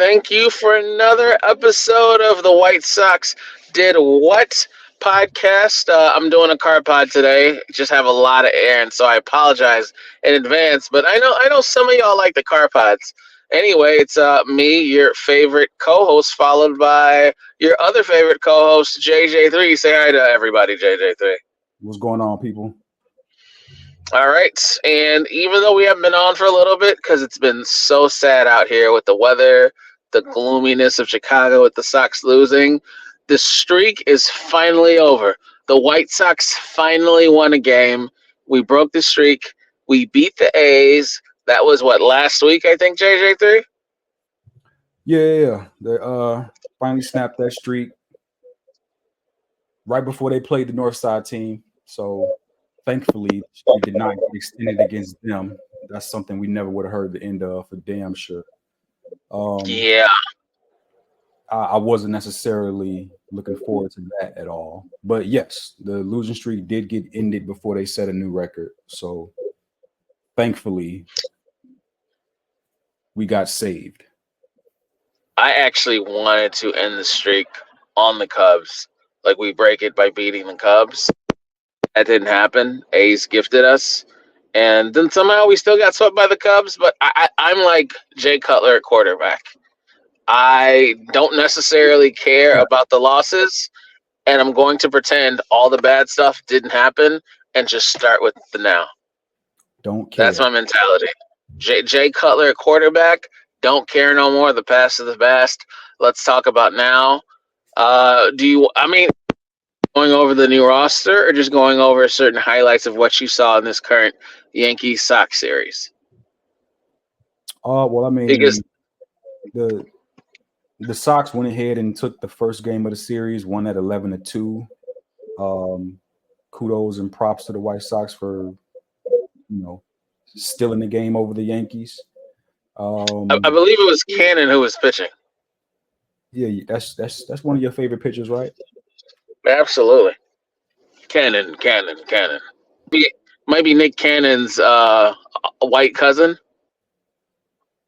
thank you for another episode of the White Sox Did What podcast. I'm doing a car pod today. Just have a lot of air, and so I apologize in advance. But I know some of y'all like the car pods. Anyway, it's me, your favorite co-host, followed by your other favorite co-host, JJ3. Say hi to everybody, JJ3. What's going on, people? All right. And even though we haven't been on for a little bit because it's been so sad out here with the weather, the gloominess of Chicago with the Sox losing, the streak is finally over. The White Sox finally won a game. We broke the streak. We beat the A's. That was what, last week, I think, JJ3? Yeah. They finally snapped that streak right before they played the North Side team. So thankfully, we did not get extended against them. That's something we never would have heard the end of for damn sure. Yeah. I wasn't necessarily looking forward to that at all. But yes, the losing streak did get ended before they set a new record. So thankfully, we got saved. I actually wanted to end the streak on the Cubs. Like, we break it by beating the Cubs. That didn't happen. A's gifted us. And then somehow we still got swept by the Cubs. But I'm like Jay Cutler at quarterback. I don't necessarily care about the losses. And I'm going to pretend all the bad stuff didn't happen and just start with the now. Don't care. That's my mentality. Jay Cutler at quarterback. Don't care no more. The past is the past. Let's talk about now. Going over the new roster or just going over certain highlights of what you saw in this current Yankees Sox series? Well, I mean, Because the Sox went ahead and took the first game of the series, won at 11-2. Kudos and props to the White Sox for, stealing the game over the Yankees. I believe it was Cannon who was pitching. Yeah, that's one of your favorite pitchers, right? Absolutely. Cannon. Might be Nick Cannon's white cousin.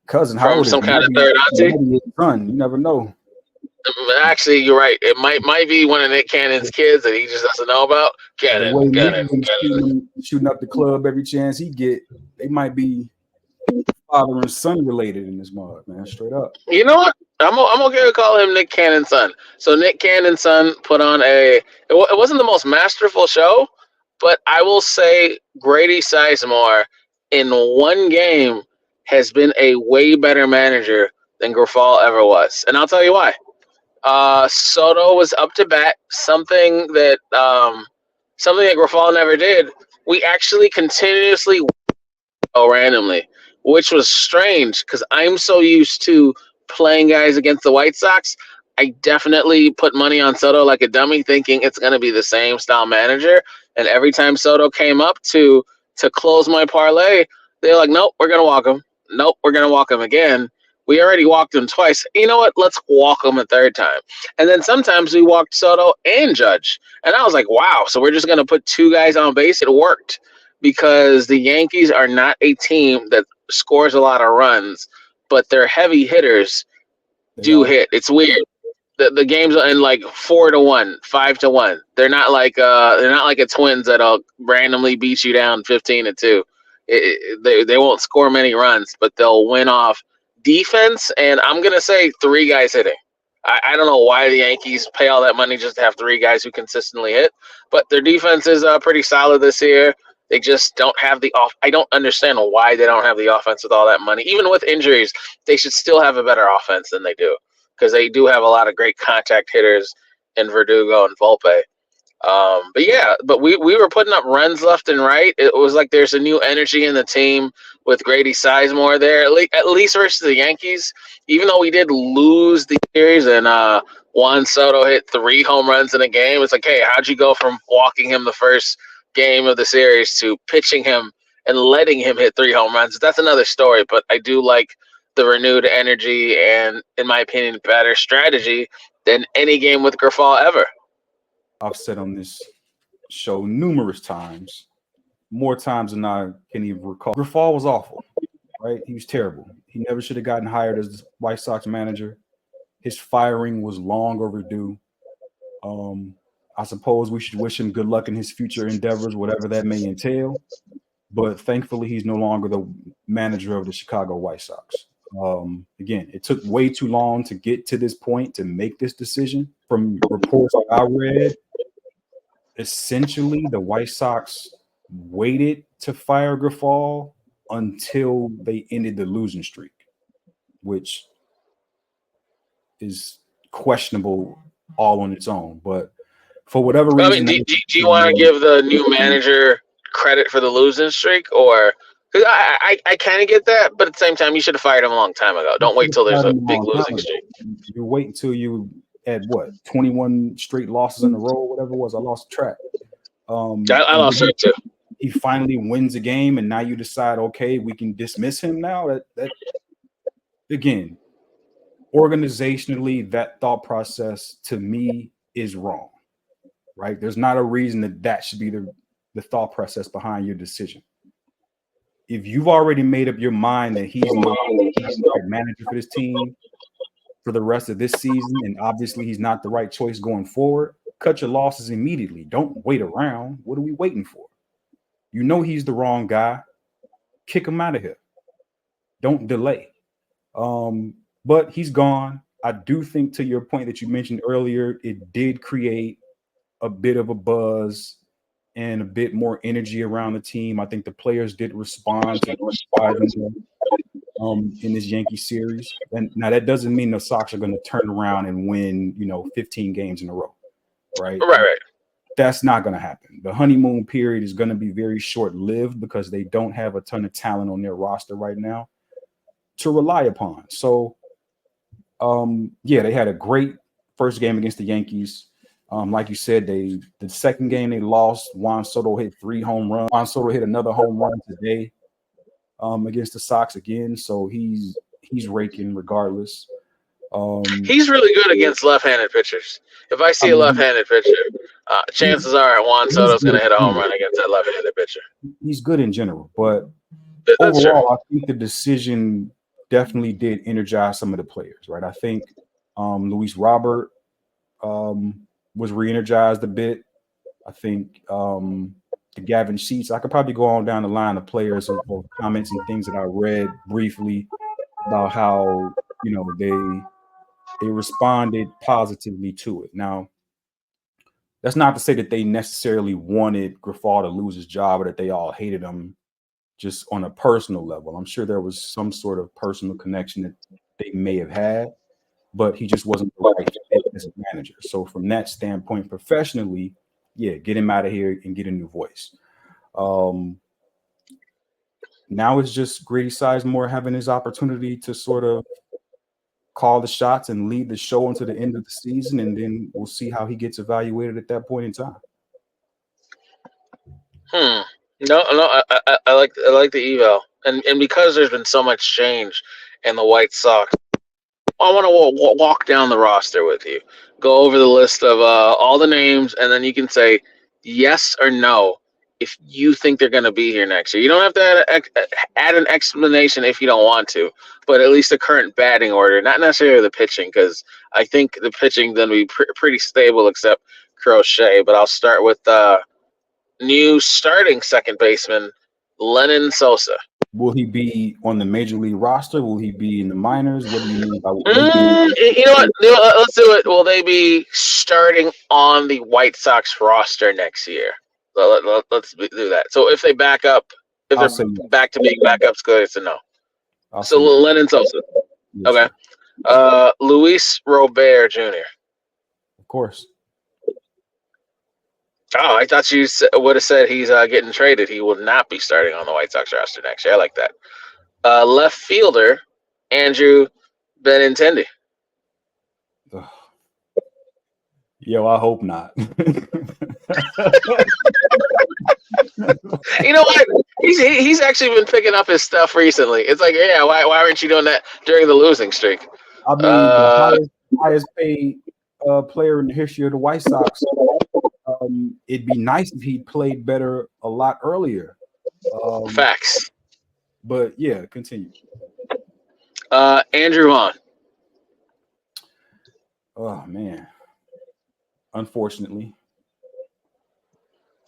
Cousin, from some kind of third auntie. His son, you never know. Actually, you're right. It might be one of Nick Cannon's kids that he just doesn't know about. Cannon. Shooting up the club every chance he get. They might be father and son related in this mud, man. Straight up. You know what? I'm okay to call him Nick Cannon's son. So Nick Cannon's son put on it wasn't the most masterful show, but I will say Grady Sizemore in one game has been a way better manager than Grifol ever was. And I'll tell you why. Soto was up to bat, something that Grifol never did. We actually continuously randomly, which was strange because I'm so used to playing guys against the White Sox. I definitely put money on Soto like a dummy, thinking it's going to be the same style manager. And every time Soto came up to close my parlay, they're like, nope, we're going to walk him. Nope, we're going to walk him again. We already walked him twice. You know what? Let's walk him a third time. And then sometimes we walked Soto and Judge. And I was like, wow, so we're just going to put two guys on base? It worked because the Yankees are not a team that scores a lot of runs, but their heavy hitters do hit. It's weird. The games are in like 4-1, 5-1. They're not like a Twins that'll randomly beat you down 15-2. They won't score many runs, but they'll win off defense. And I'm gonna say three guys hitting. I don't know why the Yankees pay all that money just to have three guys who consistently hit, but their defense is pretty solid this year. They just don't have the off. I don't understand why they don't have the offense with all that money. Even with injuries, they should still have a better offense than they do because they do have a lot of great contact hitters in Verdugo and Volpe. But we were putting up runs left and right. It was like there's a new energy in the team with Grady Sizemore there, at least versus the Yankees. Even though we did lose the series and Juan Soto hit 3 home runs in a game, it's like, hey, how'd you go from walking him the first game of the series to pitching him and letting him hit 3 home runs? That's another story, but I do like the renewed energy and, in my opinion, better strategy than any game with Grifol ever. I've said on this show numerous times, more times than I can even recall. Grifol was awful, right? He was terrible. He never should have gotten hired as the White Sox manager. His firing was long overdue. I suppose we should wish him good luck in his future endeavors, whatever that may entail. But thankfully, he's no longer the manager of the Chicago White Sox. Again, it took way too long to get to this point to make this decision. From reports I read, essentially the White Sox waited to fire Grifol until they ended the losing streak, which is questionable all on its own. But for whatever I reason, mean, do you want to give the new manager credit for the losing streak, or because I kind of get that, but at the same time, you should have fired him a long time ago. Don't wait till there's a big losing streak. You wait until you at what 21 straight losses in a row, whatever it was. I lost track. I lost track too. He finally wins a game, and now you decide, okay, we can dismiss him now. That again, organizationally, that thought process to me is wrong. Right? There's not a reason that should be the thought process behind your decision. If you've already made up your mind that he's the right manager for this team for the rest of this season, and obviously he's not the right choice going forward, cut your losses immediately. Don't wait around. What are we waiting for? You know he's the wrong guy. Kick him out of here. Don't delay. But he's gone. I do think, to your point that you mentioned earlier, it did create a bit of a buzz and a bit more energy around the team. I think the players did respond to in this Yankee series. And now that doesn't mean the Sox are going to turn around and win, 15 games in a row, right? Right. That's not going to happen. The honeymoon period is going to be very short-lived because they don't have a ton of talent on their roster right now to rely upon. So, they had a great first game against the Yankees. Like you said, the second game they lost. Juan Soto hit 3 home runs. Juan Soto hit another home run today against the Sox again. So he's raking regardless. He's really good against left-handed pitchers. If I see a left-handed pitcher, chances are Juan Soto's going to hit a home run against that left-handed pitcher. He's good in general, but That's overall, true. I think the decision definitely did energize some of the players, right? I think Luis Robert was re-energized a bit. I think the Gavin Sheets, I could probably go on down the line of players of comments and things that I read briefly about how, they responded positively to it. Now, that's not to say that they necessarily wanted Grifol to lose his job or that they all hated him just on a personal level. I'm sure there was some sort of personal connection that they may have had, but he just wasn't the right fit as a manager. So from that standpoint, professionally, get him out of here and get a new voice. Now it's just Grady Sizemore having his opportunity to sort of call the shots and lead the show until the end of the season, and then we'll see how he gets evaluated at that point in time. No, I like the eval, and because there's been so much change in the White Sox, I want to walk down the roster with you, go over the list of all the names, and then you can say yes or no if you think they're going to be here next year. You don't have to add an explanation if you don't want to, but at least the current batting order, not necessarily the pitching, because I think the pitching going to be pretty stable except Crochet. But I'll start with new starting second baseman, Lenyn Sosa. Will he be on the major league roster? Will he be in the minors? What do you mean by you know what? Let's do it. Will they be starting on the White Sox roster next year? Let's do that. So if they back up, if they're back to being backups, good. It's a no. So Lenyn Sosa. Okay. Luis Robert Jr. Of course. Oh, I thought you would have said he's getting traded. He will not be starting on the White Sox roster next year. I like that. Left fielder, Andrew Benintendi. Yo, I hope not. You know what? He's actually been picking up his stuff recently. It's like, why aren't you doing that during the losing streak? I mean, the highest paid player in the history of the White Sox. It'd be nice if he played better a lot earlier. Facts. But continue. Andrew Vaughn. Oh man, unfortunately,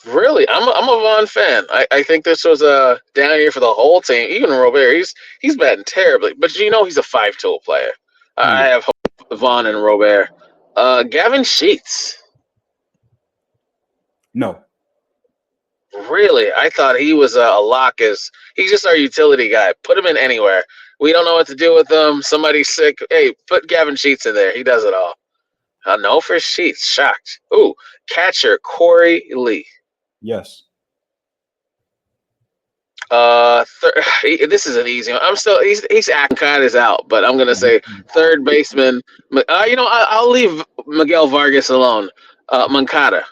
Really, I'm a Vaughn fan. I think this was a down year for the whole team. Even Robert, he's batting terribly, but he's a 5-tool player. I yeah, have hope Vaughn and Robert. Gavin Sheets. no, Really, I thought he was a lock. As he's just our utility guy. Put him in anywhere. We don't know what to do with him. Somebody's sick. Hey, put Gavin Sheets in there. He does it all. No for Sheets. Shocked. Ooh, catcher Corey Lee. yes. This is an easy one. I'm still he's acting kind of out, but I'm gonna say third baseman. I'll leave Miguel Vargas alone. Moncada.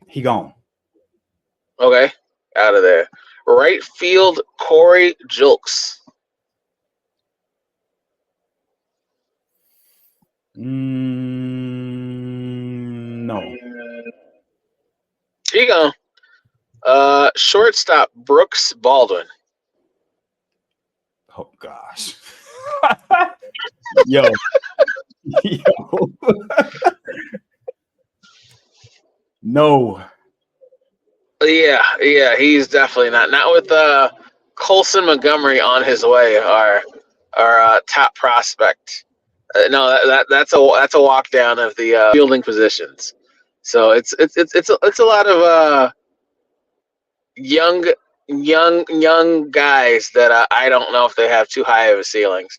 He gone. Okay, out of there. Right field Corey Julks. No. He gone. Shortstop Brooks Baldwin. Oh gosh. Yo. Yo. No. Yeah, he's definitely not with Colson Montgomery on his way. Our top prospect. No, that's a walk down of the fielding positions. So it's a lot of young guys that I don't know if they have too high of a ceilings.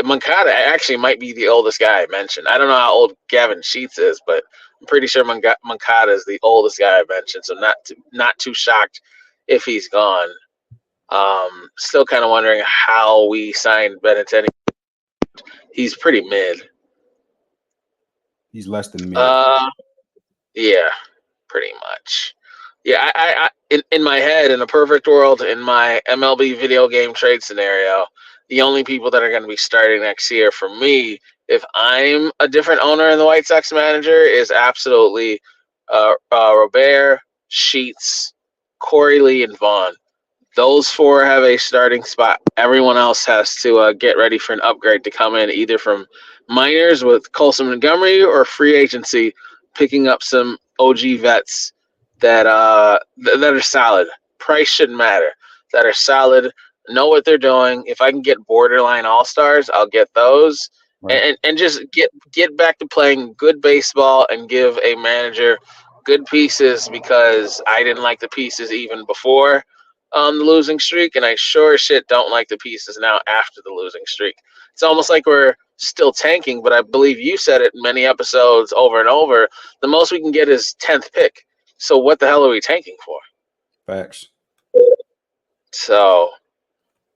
Moncada actually might be the oldest guy I mentioned. I don't know how old Gavin Sheets is, but I'm pretty sure Moncada is the oldest guy I mentioned. So not too shocked if he's gone. Still kind of wondering how we signed Benintendi. He's pretty mid. He's less than mid. Yeah, pretty much. Yeah, in my head, in a perfect world, in my MLB video game trade scenario, the only people that are going to be starting next year for me, if I'm a different owner in the White Sox manager, is absolutely Robert, Sheets, Corey Lee, and Vaughn. Those four have a starting spot. Everyone else has to get ready for an upgrade to come in, either from minors with Colson Montgomery or free agency, picking up some OG vets that that are solid. Price shouldn't matter. That are solid, know what they're doing. If I can get borderline all stars, I'll get those, Right. and just get back to playing good baseball and give a manager good pieces because I didn't like the pieces even before the losing streak, and I sure as shit don't like the pieces now after the losing streak. It's almost like we're still tanking, but I believe you said it in many episodes over and over. The most we can get is 10th pick. So what the hell are we tanking for? Facts. So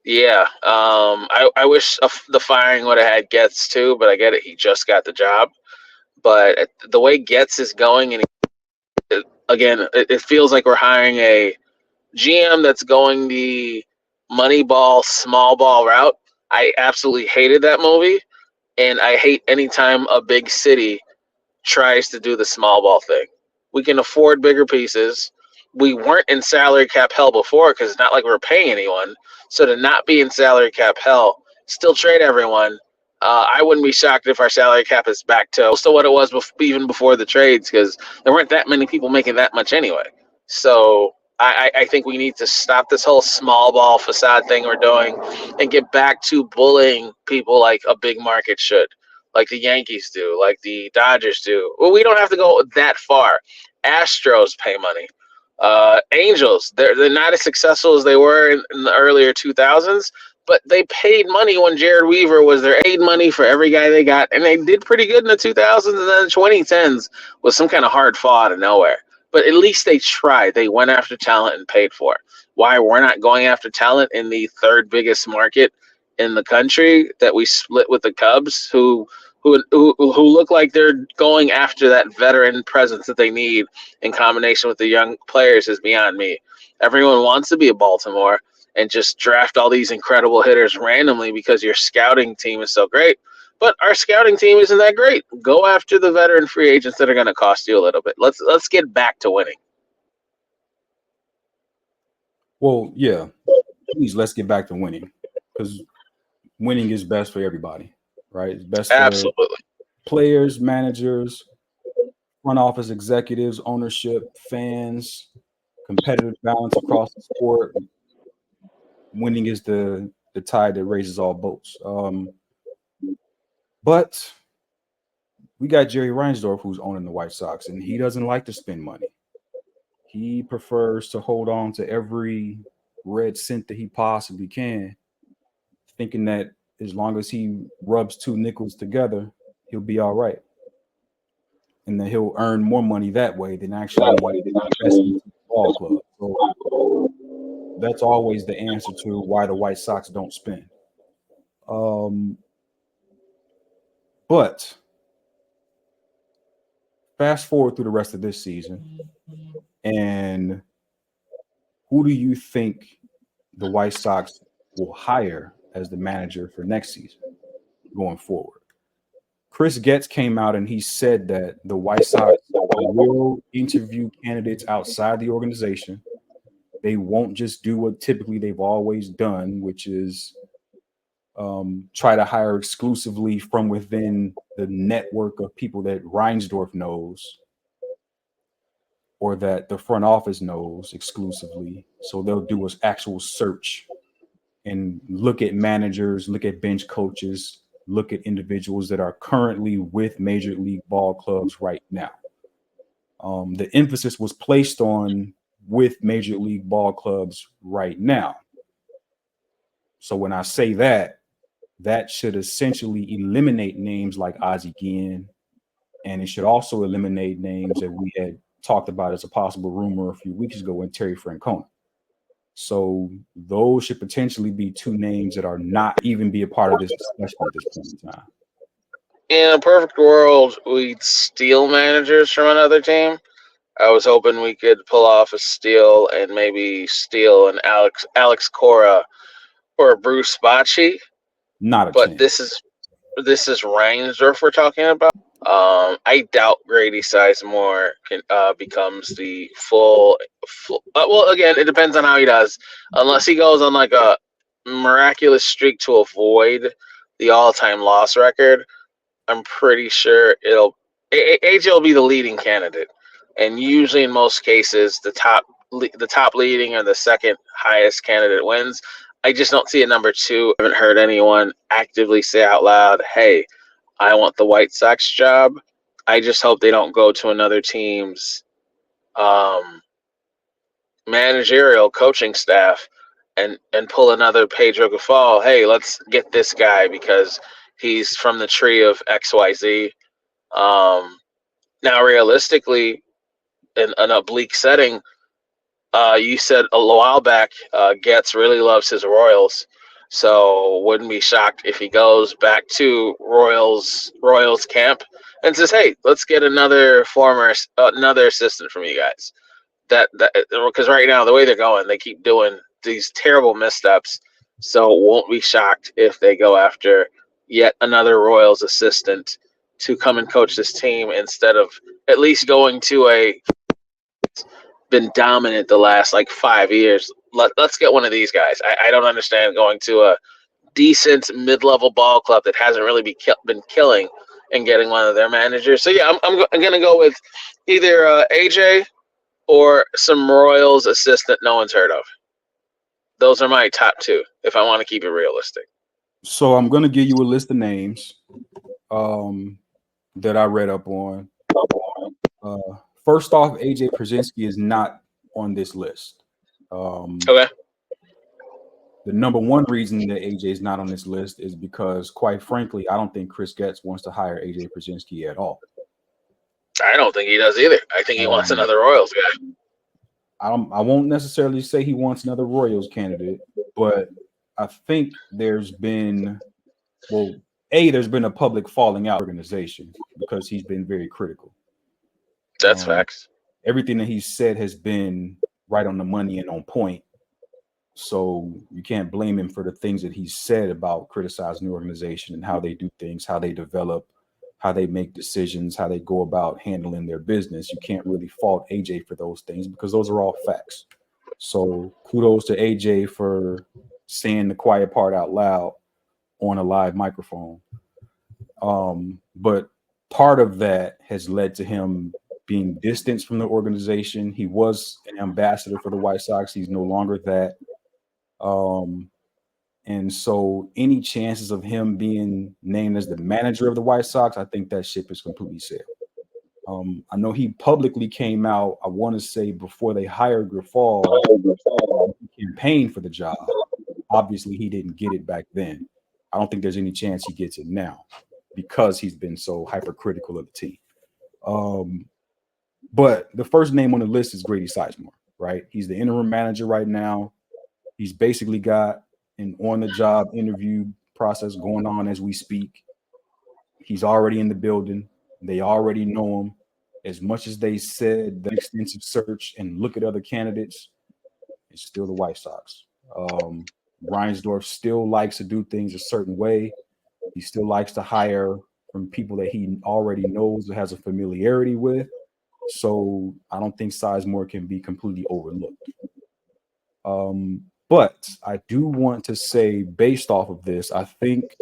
yeah, I wish the firing would have had Getz too, but I get it. He just got the job. But the way Getz is going, and again, it feels like we're hiring a GM that's going the money ball, small ball route. I absolutely hated that movie, and I hate anytime a big city tries to do the small ball thing. We can afford bigger pieces. We weren't in salary cap hell before because it's not like we were paying anyone. So to not be in salary cap hell, still trade everyone. I wouldn't be shocked if our salary cap is back to what it was even before the trades because there weren't that many people making that much anyway. So I think we need to stop this whole small ball facade thing we're doing and get back to bullying people like a big market should, like the Yankees do, like the Dodgers do. Well, we don't have to go that far. Astros pay money. Angels, they're not as successful as they were in the earlier 2000s, but they paid money when Jared Weaver was there. Paid money for every guy they got, and they did pretty good in the 2000s, and then the 2010s was some kind of hard fall out of nowhere. But at least they tried. They went after talent and paid for it. Why we're not going after talent in the third biggest market in the country that we split with the Cubs, who look like they're going after that veteran presence that they need in combination with the young players is beyond me. Everyone wants to be a Baltimore and just draft all these incredible hitters randomly because your scouting team is so great. But our scouting team isn't that great. Go after the veteran free agents that are going to cost you a little bit. Let's get back to winning. Well, yeah. Please let's get back to winning because winning is best for everybody, right? It's best for Absolutely. players, managers, front office executives, ownership, fans, competitive balance across the sport. Winning is the tide that raises all boats. But we got Jerry Reinsdorf who's owning the White Sox, and he doesn't like to spend money. He prefers to hold on to every red cent that he possibly can, thinking that as long as he rubs two nickels together, he'll be all right. And then he'll earn more money that way than actually investing into the ball club. So that's always the answer to why the White Sox don't spend. Um, but fast forward through the rest of this season, and who do you think the White Sox will hire as the manager for next season going forward? Chris Getz came out and he said that the White Sox will interview candidates outside the organization. They won't just do what typically they've always done, which is try to hire exclusively from within the network of people that Reinsdorf knows or that the front office knows exclusively. So they'll do an actual search and look at managers, look at bench coaches, look at individuals that are currently with major league ball clubs right now. The emphasis was placed on with major league ball clubs right now. So when I say that, that should essentially eliminate names like Ozzie Guillen, and it should also eliminate names that we had talked about as a possible rumor a few weeks ago in Terry Francona. So those should potentially be two names that are not even be a part of this discussion at this point in time. In a perfect world, we'd steal managers from another team. I was hoping we could pull off a steal and maybe steal an Alex Cora or a Bruce Bochy. Not a But chance. this is Reinsdorf we're talking about. I doubt Grady Sizemore becomes the full. Well, again, it depends on how he does. Unless he goes on like a miraculous streak to avoid the all-time loss record, I'm pretty sure AJ will be the leading candidate, and usually in most cases the top leading or the second highest candidate wins. I just don't see a number two. I haven't heard anyone actively say out loud, "Hey, I want the White Sox job." I just hope they don't go to another team's um, managerial coaching staff and pull another Pedro Grifol. Hey, let's get this guy because he's from the tree of XYZ. Now, realistically, in an oblique setting, you said a while back, Getz really loves his Royals, so wouldn't be shocked if he goes back to Royals camp and says, "Hey, let's get another assistant from you guys." That because right now the way they're going, they keep doing these terrible missteps. So won't be shocked if they go after yet another Royals assistant to come and coach this team instead of at least going to a been dominant the last like 5 years. Let's get one of these guys. I don't understand going to a decent mid-level ball club that hasn't really been killing and getting one of their managers. So yeah, I'm going to go with either AJ or some Royals assistant no one's heard of. Those are my top two if I want to keep it realistic. So I'm going to give you a list of names that I read up on. First off, AJ Pierzynski is not on this list. Okay. The number one reason that AJ is not on this list is because, quite frankly, I don't think Chris Getz wants to hire AJ Pierzynski at all. I don't think he does either. I think he wants another Royals guy. I won't necessarily say he wants another Royals candidate, but I think there's been a public falling out organization because he's been very critical. That's facts. Everything that he's said has been right on the money and on point. So you can't blame him for the things that he said about criticizing the organization and how they do things, how they develop, how they make decisions, how they go about handling their business. You can't really fault AJ for those things because those are all facts. So kudos to AJ for saying the quiet part out loud. on a live microphone. But part of that has led to him being distanced from the organization. He was an ambassador for the White Sox. He's no longer that. And so any chances of him being named as the manager of the White Sox, I think that ship is completely sailed. I know he publicly came out, I want to say before they hired Grifol, he campaigned for the job. Obviously, he didn't get it back then. I don't think there's any chance he gets it now because he's been so hypercritical of the team. But the first name on the list is Grady Sizemore, right? He's the interim manager right now. He's basically got an on-the-job interview process going on as we speak. He's already in the building. They already know him. As much as they said the extensive search and look at other candidates, it's still the White Sox. Reinsdorf still likes to do things a certain way. He still likes to hire from people that he already knows or has a familiarity with. So I don't think Sizemore can be completely overlooked. But I do want to say, based off of this, I think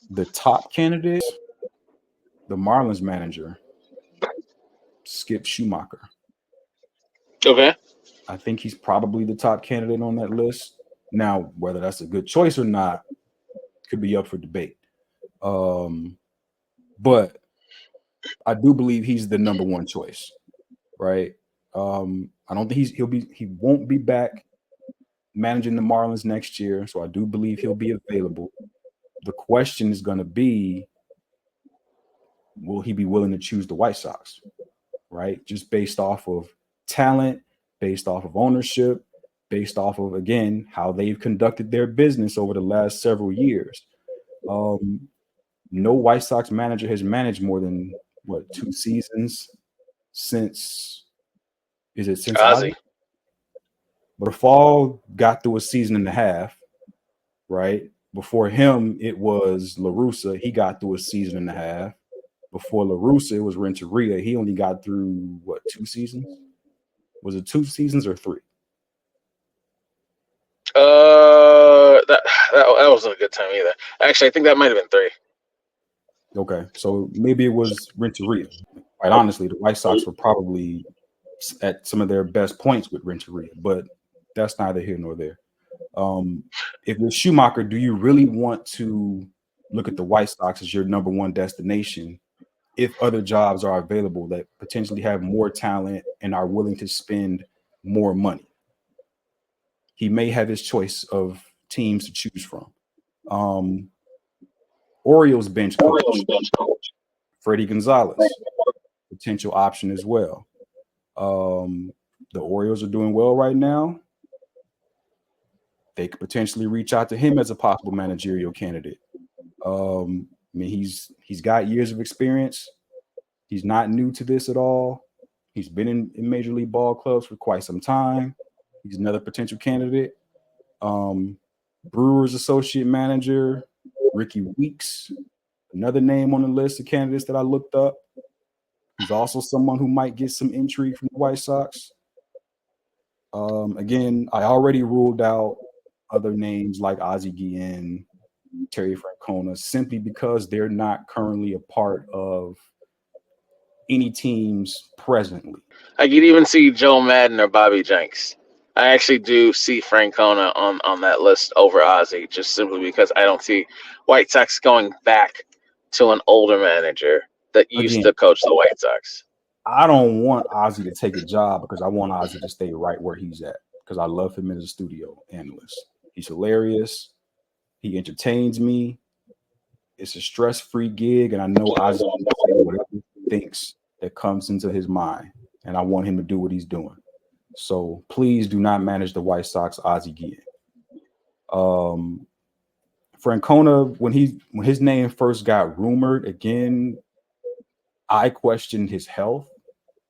the top candidate, the Marlins manager, Skip Schumacher. Okay. I think he's probably the top candidate on that list. Now, whether that's a good choice or not could be up for debate. But I do believe he's the number one choice, right? I don't think he won't be back managing the Marlins next year, so I do believe he'll be available. The question is going to be, will he be willing to choose the White Sox, right? Just based off of talent, based off of ownership, based off of, again, how they've conducted their business over the last several years. No White Sox manager has managed more than, 2 seasons since Ozzy? But Fall got through a season and a half, right? Before him, it was La Russa. He got through a season and a half. Before La Russa, it was Renteria. He only got through, 2 seasons? Was it 2 seasons or 3? That wasn't a good time either. Actually, I think that might have been 3. Okay, so maybe it was Renteria. Quite honestly, the White Sox were probably at some of their best points with Renteria, but that's neither here nor there. If you're Schumacher, do you really want to look at the White Sox as your number one destination if other jobs are available that potentially have more talent and are willing to spend more money? He may have his choice of teams to choose from. Orioles bench coach, Freddie Gonzalez, potential option as well. The Orioles are doing well right now. They could potentially reach out to him as a possible managerial candidate. I mean, he's got years of experience. He's not new to this at all. He's been in Major League ball clubs for quite some time. He's another potential candidate. Brewers associate manager, Ricky Weeks, another name on the list of candidates that I looked up. He's also someone who might get some intrigue from the White Sox. Again, I already ruled out other names like Ozzie Guillen, Terry Francona, simply because they're not currently a part of any teams presently. I could even see Joe Madden or Bobby Jenks. I actually do see Francona on that list over Ozzy, just simply because I don't see White Sox going back to an older manager that used to coach the White Sox. I don't want Ozzy to take a job because I want Ozzy to stay right where he's at because I love him as a studio analyst. He's hilarious. He entertains me. It's a stress-free gig, and I know Ozzy will say whatever he thinks that comes into his mind, and I want him to do what he's doing. So please do not manage the White Sox, Ozzie Guillen. Francona, when his name first got rumored, again, I questioned his health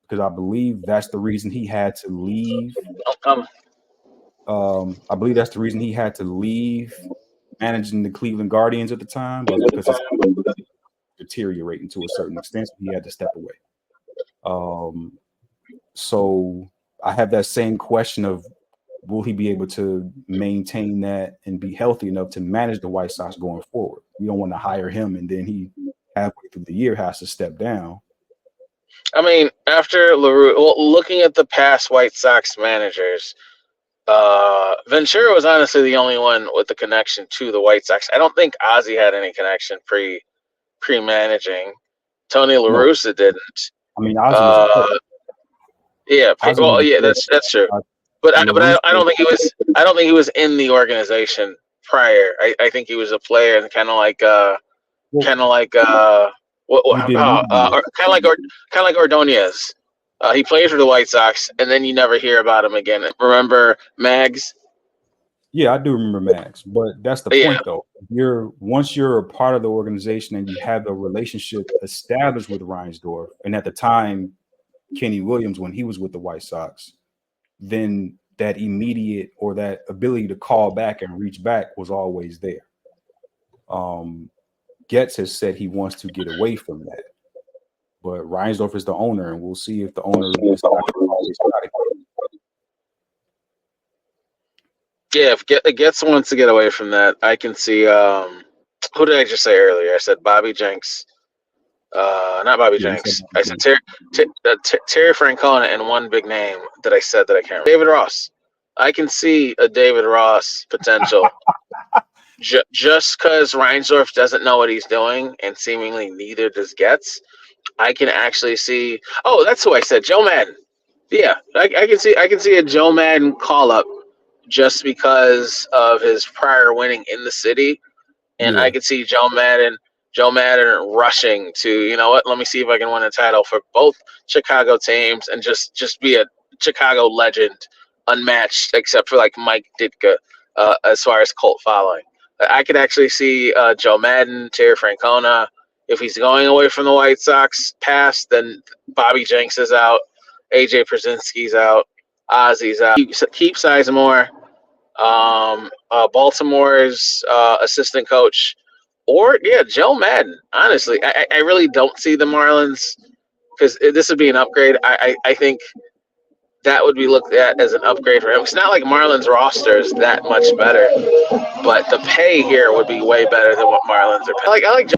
because I believe that's the reason he had to leave. I believe that's the reason he had to leave managing the Cleveland Guardians at the time, was because his health was deteriorating to a certain extent. So he had to step away. So I have that same question of will he be able to maintain that and be healthy enough to manage the White Sox going forward? We don't want to hire him and then he halfway through the year has to step down. I mean, after LaRue, well, looking at the past White Sox managers, Ventura was honestly the only one with the connection to the White Sox. I don't think Ozzie had any connection pre managing. Tony La No, Russa didn't. I mean Ozzy was a Uh, player. yeah, Ozzy was well, a yeah, player. that's true. But I LaRusso, don't think he was. I don't think he was in the organization prior. I think he was a player and well, kind of like you did mention that. kind of like Ordonez. He played for the White Sox, and then you never hear about him again. Remember Mags? Yeah, I do remember Max, but that's the Yeah, point though. Once you're a part of the organization and you have a relationship established with Reinsdorf, and at the time, Kenny Williams, when he was with the White Sox, then that immediate or that ability to call back and reach back was always there. Um, Getz has said he wants to get away from that, but Reinsdorf is the owner, and we'll see if the owner decides to always try to. yeah. If Gets wants to get away from that, I can see. Who did I just say earlier? I said Bobby Jenks. Not Bobby Yeah, you said Jenks. I said that. Terry Francona and one big name that I said that I can't remember. David Ross. I can see a David Ross potential just because Reinsdorf doesn't know what he's doing, and seemingly neither does Getz. I can actually see. Oh, that's who I said. Joe Madden. Yeah, I can see a Joe Madden call up just because of his prior winning in the city, and I Yeah, could see Joe Madden rushing to, you know what? Let me see if I can win a title for both Chicago teams and just be a Chicago legend, unmatched except for like Mike Ditka, as far as cult following. I could actually see Joe Madden, Terry Francona. If he's going away from the White Sox past, then Bobby Jenks is out, AJ Przinsky's out, Ozzy's out. Keep Sizemore, Baltimore's assistant coach, or yeah, Joe Madden. Honestly, I really don't see the Marlins because this would be an upgrade. I think that would be looked at as an upgrade for him. It's not like Marlins roster is that much better, but the pay here would be way better than what Marlins are paying. I like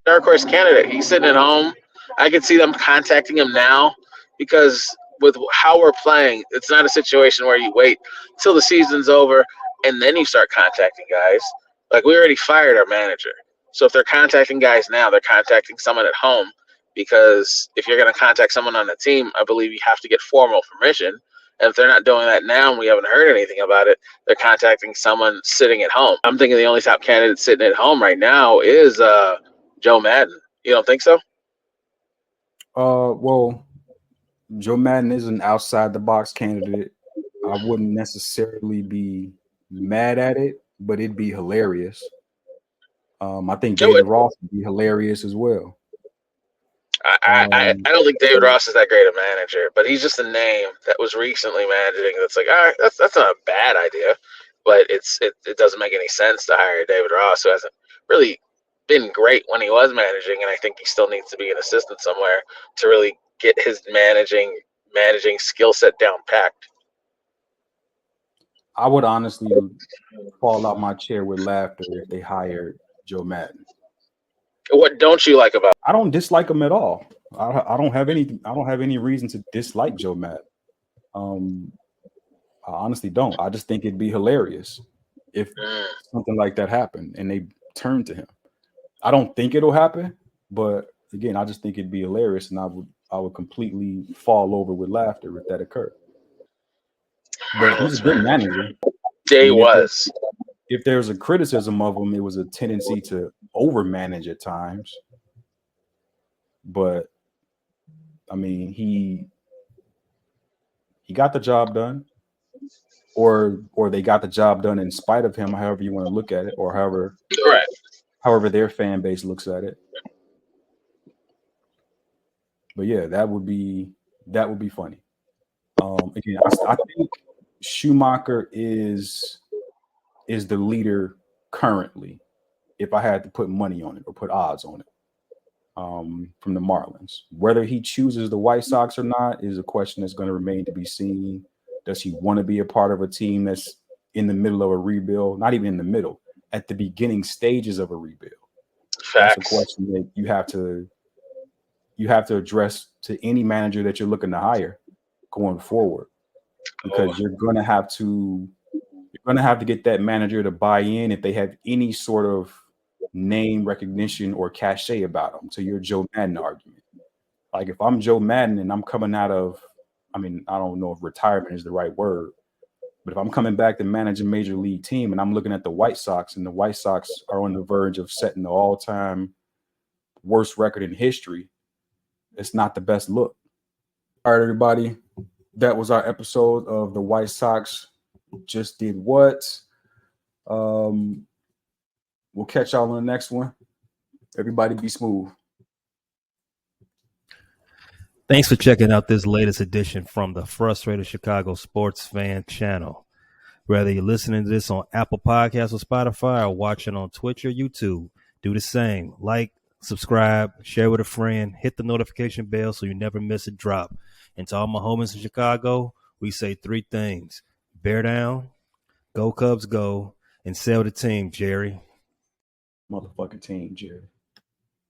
dark horse candidate. He's sitting at home. I could see them contacting him now because with how we're playing, it's not a situation where you wait till the season's over and then you start contacting guys. Like we already fired our manager. So if they're contacting guys now, they're contacting someone at home because if you're going to contact someone on the team, I believe you have to get formal permission. And if they're not doing that now and we haven't heard anything about it, they're contacting someone sitting at home. I'm thinking the only top candidate sitting at home right now is Joe Madden. You don't think so? well, Joe Madden is an outside the box candidate. I wouldn't necessarily be mad at it, but it'd be hilarious. I think Do David it. Ross would be hilarious as well. I don't think David Ross is that great a manager, but he's just a name that was recently managing. That's like, all right, that's not a bad idea, but it doesn't make any sense to hire David Ross, who hasn't really been great when he was managing, and I think he still needs to be an assistant somewhere to really get his managing skill set down packed. I would honestly fall out my chair with laughter if they hired Joe Madden. What don't you like about? I don't dislike him at all. I don't have any. I don't have any reason to dislike Joe Madden. Um, I honestly don't. I just think it'd be hilarious if something like that happened and they turned to him. I don't think it'll happen, but again, I just think it'd be hilarious, and I would completely fall over with laughter if that occurred. But he's a Marlins good manager? manager. I Day mean, was. if there's a criticism of him, it was a tendency to overmanage at times. But I mean, he got the job done, or they got the job done in spite of him, however you want to look at it, or Right. however their fan base looks at it. But yeah, that would be funny. Again, I think Schumacher is the leader currently. If I had to put money on it or put odds on it, from the Marlins, whether he chooses the White Sox or not is a question that's going to remain to be seen. Does he want to be a part of a team that's in the middle of a rebuild? Not even in the middle, at the beginning stages of a rebuild. That's a Facts. question that you have to address to any manager that you're looking to hire going forward, because you're going to have to get that manager to buy in if they have any sort of name recognition or cachet about them. To your Joe Madden argument, like if I'm Joe Madden and I'm coming out of, I mean, I don't know if retirement is the right word, but if I'm coming back to manage a major league team and I'm looking at the White Sox, and the White Sox are on the verge of setting the all-time worst record in history, it's not the best look. All right, everybody, that was our episode of the White Sox just did what. We'll catch y'all on the next one. Everybody be smooth. Thanks for checking out this latest edition from the Frustrated Chicago Sports Fan channel. Whether you're listening to this on Apple Podcasts or Spotify, or watching on Twitch or YouTube, do the same. Like, subscribe, share with a friend, hit the notification bell so you never miss a drop. And to all my homies in Chicago, we say 3 things: bear down, go Cubs go, and sell the team, Jerry. Motherfucking team, Jerry.